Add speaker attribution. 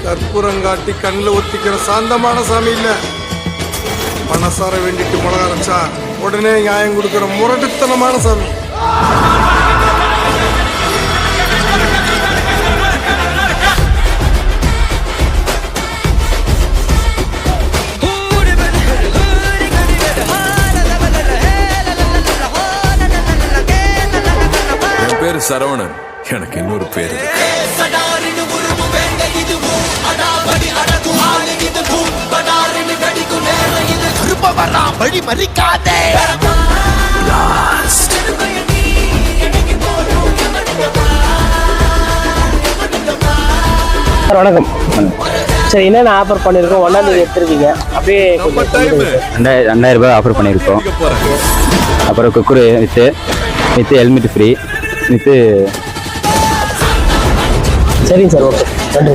Speaker 1: கற்பூரங்காட்டி கண்ணில் ஒத்திக்கிற சாந்தமான சாமி இல்ல. மனசார வேண்டிட்டு மிளகா அரைச்சா உடனே நியாயம் கொடுக்கிற முரட்டுத்தனமான சாமி.
Speaker 2: என் பேரு சரவணன். எனக்கு இன்னொரு பேரு
Speaker 3: வணக்கம். சரி, என்னென்ன ஆஃபர் பண்ணியிருக்கோம்? 1ஆம் தேதி எடுத்துருக்கீங்க, அப்படியே
Speaker 4: 2000 ரூபாய் ஆஃபர் பண்ணியிருக்கோம். அப்புறம் cooker with helmet free with.
Speaker 3: சரிங்க சார், ஓகே.